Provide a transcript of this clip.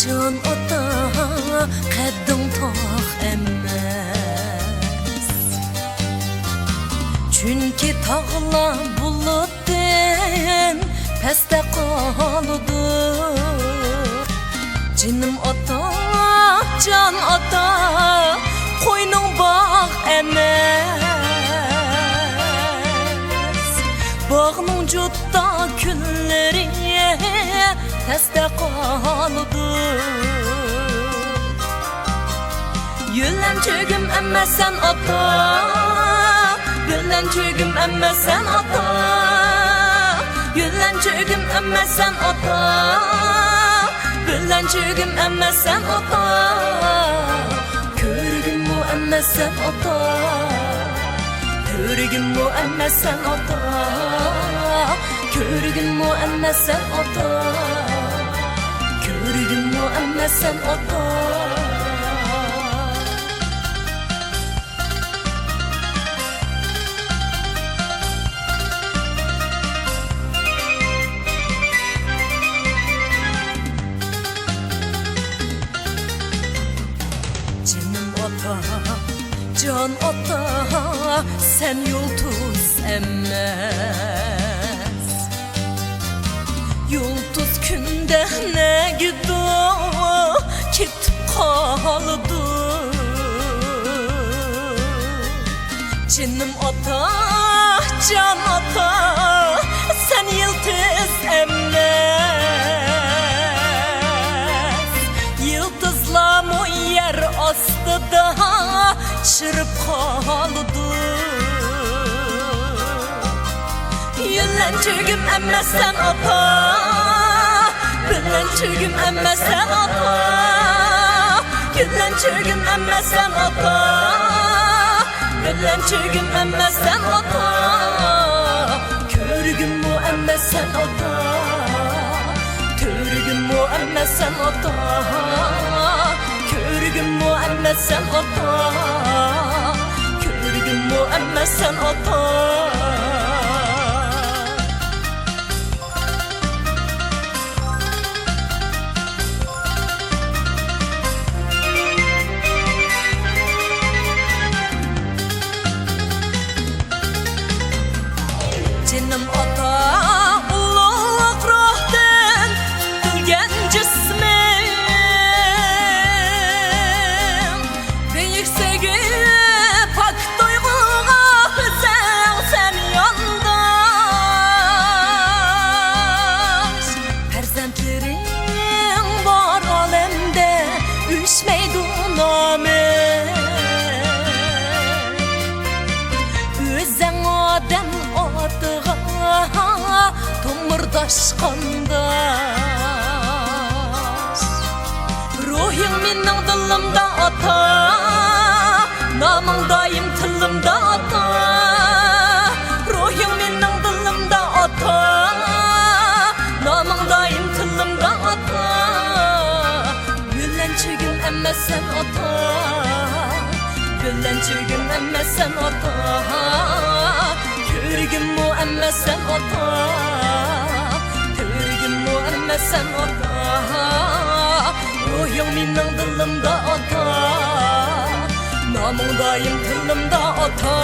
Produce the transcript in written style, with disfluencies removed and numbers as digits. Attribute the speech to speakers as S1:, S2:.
S1: jon ota qadding tog' emas, chunki tog'lar bulutdan pastda qoldi. Jinim ota, jon ota, qo'yning bog' emas, bog'ning jutta kunlari pastda qoldi. Yo'lanchigim emassan ota, yo'lanchigim emassan ota, yo'lanchigim emassan ota, yo'lanchigim emassan ota, ko'rgimmu emassan ota, ko'rgimmu emassan ota, ko'rgimmu emassan ota, ko'rgimmu emassan ota. Jon ota, sen yulduz emas, yulduz kunda ne gido ketib qoldi. Jinim ota, jon ota, sen yulduz emas, yulduzlarmu yer ostida chirib qoldi. Yo'lanchigim emassan ota, yo'lanchigim emassan ota, yo'lanchigim emassan ota, yo'lanchigim emassan ota, ko'rgimmu emassan ota, ko'rgimmu emassan ota, ko'rgimmu emassan ota, ko'rgimmu emassan ota. Jinim ota, ulug' ruhdan tutilgan jismim, beyiksagi pak tuyg'uga bizang sen yondosh. Farzandlaring bor olamda uyushmaydi nomim, o'zing odam otiga to'mirdoshqandosh. Ruhing mening dilimda ota, noming doim tilimda ota, ruhing mening dilimda ota, noming doim tilimda ota. Yo'lanchigim emassan ota, yo'lanchigim emassan ota, ko'rgimmu emassan ota, ko'rgimmu emassan ota, ruhing mening dilimda ota, noming doim tilimda ota.